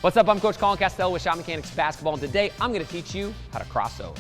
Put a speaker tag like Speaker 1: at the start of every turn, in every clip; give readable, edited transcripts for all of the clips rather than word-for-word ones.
Speaker 1: What's up? I'm Coach Colin Castell with Shot Mechanics Basketball, and today I'm going to teach you how to cross over.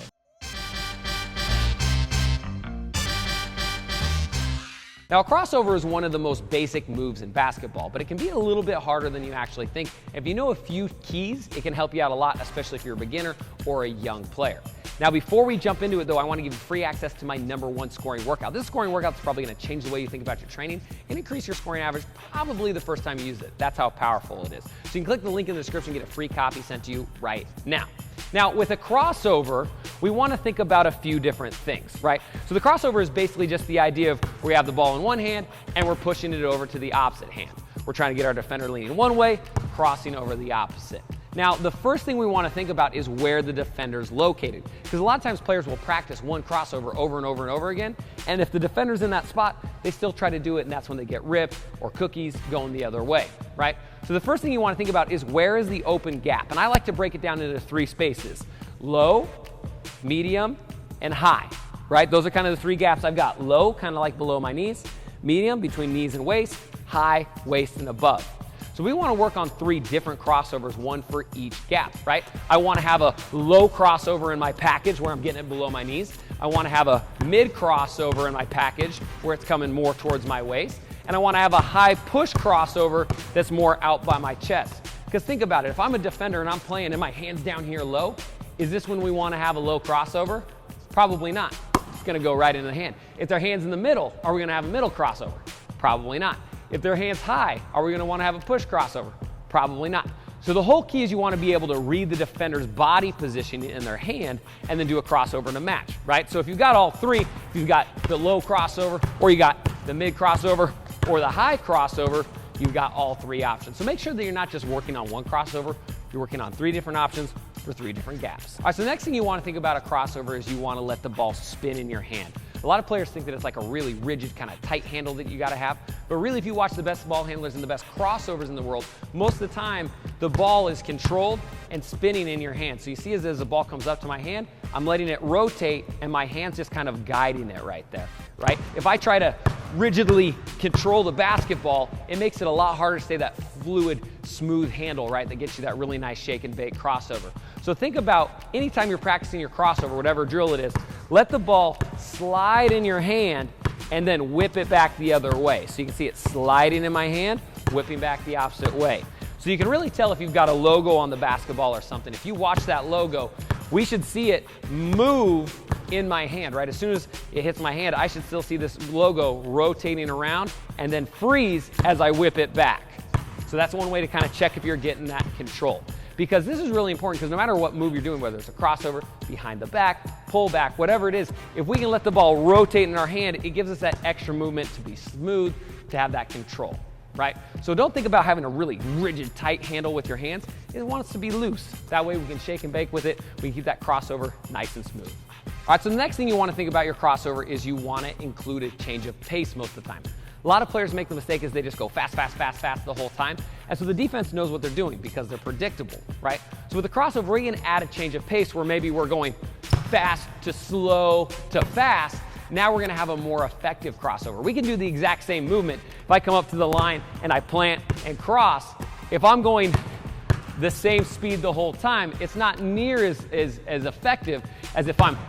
Speaker 1: Now, a crossover is one of the most basic moves in basketball, but it can be a little bit harder than you actually think. If you know a few keys, it can help you out a lot, especially if you're a beginner or a young player. Now, before we jump into it, though, I want to give you free access to my #1 scoring workout. This scoring workout is probably going to change the way you think about your training and increase your scoring average probably the first time you use it. That's how powerful it is. So you can click the link in the description and get a free copy sent to you right now. Now, with a crossover, we want to think about a few different things, right? So the crossover is basically just the idea of we have the ball in one hand and we're pushing it over to the opposite hand. We're trying to get our defender leaning one way, crossing over the opposite. Now, the first thing we want to think about is where the defender's located. Because a lot of times players will practice one crossover over and over and over again, and if the defender's in that spot, they still try to do it, and that's when they get ripped or cookies going the other way, right? So the first thing you want to think about is where is the open gap? And I like to break it down into 3 spaces: low, medium, and high, right? Those are kind of the 3 gaps I've got. Low, kind of like below my knees; medium, between knees and waist; high, waist and above. So we want to work on 3 different crossovers, one for each gap, right? I want to have a low crossover in my package where I'm getting it below my knees. I want to have a mid crossover in my package where it's coming more towards my waist. And I want to have a high push crossover that's more out by my chest. Because think about it, if I'm a defender and I'm playing and my hand's down here low, is this when we want to have a low crossover? Probably not. It's going to go right into the hand. If their hand's in the middle, are we going to have a middle crossover? Probably not. If their hand's high, are we going to want to have a push crossover? Probably not. So the whole key is you want to be able to read the defender's body position in their hand and then do a crossover in a match, right? So if you've got all 3, if you've got the low crossover, or you got the mid crossover, or the high crossover, you've got all 3 options. So make sure that you're not just working on one crossover, you're working on 3 different options for 3 different gaps. All right, so the next thing you want to think about a crossover is you want to let the ball spin in your hand. A lot of players think that it's like a really rigid, kind of tight handle that you got to have. But really, if you watch the best ball handlers and the best crossovers in the world, most of the time, the ball is controlled and spinning in your hand. So you see as the ball comes up to my hand, I'm letting it rotate and my hand's just kind of guiding it right there, right? If I try to rigidly control the basketball, it makes it a lot harder to stay that fluid, smooth handle, right? That gets you that really nice shake and bake crossover. So think about anytime you're practicing your crossover, whatever drill it is, let the ball slide in your hand and then whip it back the other way. So you can see it sliding in my hand, whipping back the opposite way. So you can really tell if you've got a logo on the basketball or something. If you watch that logo, we should see it move in my hand, right? As soon as it hits my hand, I should still see this logo rotating around and then freeze as I whip it back. So that's one way to kind of check if you're getting that control. Because this is really important, because no matter what move you're doing, whether it's a crossover, behind the back, pull back, whatever it is, if we can let the ball rotate in our hand, it gives us that extra movement to be smooth, to have that control, right? So don't think about having a really rigid, tight handle with your hands. It wants to be loose. That way we can shake and bake with it. We can keep that crossover nice and smooth. All right, so the next thing you want to think about your crossover is you want to include a change of pace most of the time. A lot of players make the mistake is they just go fast, fast, fast, fast the whole time. And so the defense knows what they're doing because they're predictable, right? So with the crossover, we can add a change of pace where maybe we're going fast to slow to fast. Now we're going to have a more effective crossover. We can do the exact same movement. If I come up to the line and I plant and cross, if I'm going the same speed the whole time, it's not near as effective as if I'm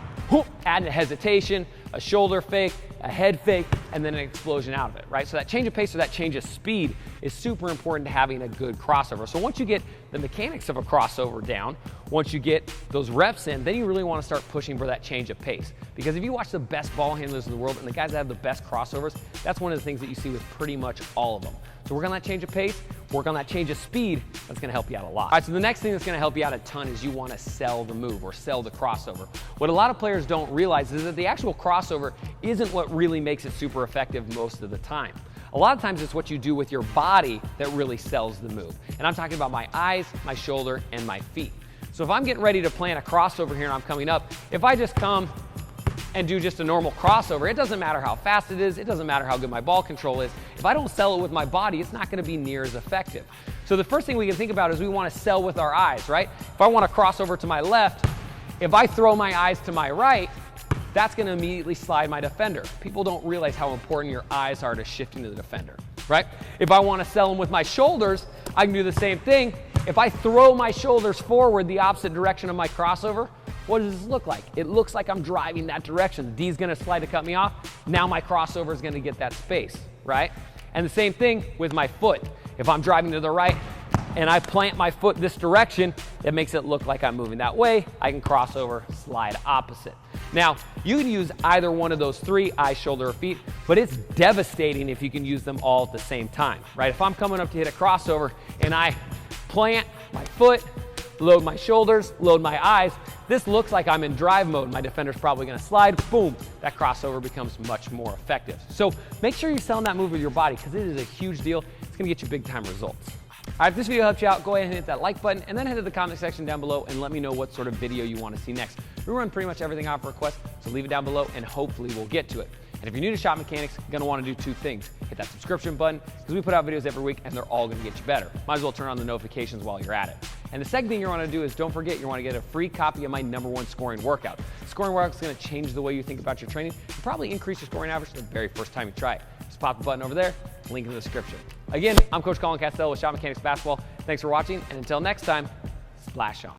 Speaker 1: adding a hesitation, a shoulder fake, a head fake, and then an explosion out of it, right? So that change of pace or that change of speed is super important to having a good crossover. So once you get the mechanics of a crossover down, once you get those reps in, then you really want to start pushing for that change of pace. Because if you watch the best ball handlers in the world and the guys that have the best crossovers, that's one of the things that you see with pretty much all of them. So work on that change of pace, work on that change of speed, that's going to help you out a lot. All right, so the next thing that's going to help you out a ton is you want to sell the move or sell the crossover. What a lot of players don't realize is that the actual crossover isn't what really makes it super effective most of the time. A lot of times it's what you do with your body that really sells the move. And I'm talking about my eyes, my shoulder, and my feet. So if I'm getting ready to plant a crossover here and I'm coming up, if I just come and do just a normal crossover, it doesn't matter how fast it is, it doesn't matter how good my ball control is. If I don't sell it with my body, it's not going to be near as effective. So the first thing we can think about is we want to sell with our eyes, right? If I want to cross over to my left, if I throw my eyes to my right, that's going to immediately slide my defender. People don't realize how important your eyes are to shifting to the defender, right? If I want to sell them with my shoulders, I can do the same thing. If I throw my shoulders forward the opposite direction of my crossover, what does this look like? It looks like I'm driving that direction. The D's gonna slide to cut me off. Now my crossover is gonna get that space, right? And the same thing with my foot. If I'm driving to the right and I plant my foot this direction, it makes it look like I'm moving that way. I can cross over, slide opposite. Now, you can use either one of those three, eye, shoulder, or feet, but it's devastating if you can use them all at the same time, right? If I'm coming up to hit a crossover and I plant my foot, load my shoulders, load my eyes, this looks like I'm in drive mode. My defender's probably gonna slide, boom, that crossover becomes much more effective. So make sure you're selling that move with your body because it is a huge deal. It's gonna get you big time results. All right, if this video helped you out, go ahead and hit that like button and then head to the comment section down below and let me know what sort of video you want to see next. We run pretty much everything out for request, so leave it down below and hopefully we'll get to it. And if you're new to Shop Mechanics, you're gonna wanna do two things. Hit that subscription button, because we put out videos every week and they're all gonna get you better. Might as well turn on the notifications while you're at it. And the second thing you wanna do is don't forget you wanna get a free copy of my #1 scoring workout. Scoring workout is gonna change the way you think about your training and probably increase your scoring average the very first time you try it. Just pop the button over there, link in the description. Again, I'm Coach Colin Castell with Shop Mechanics Basketball. Thanks for watching, and until next time, splash on.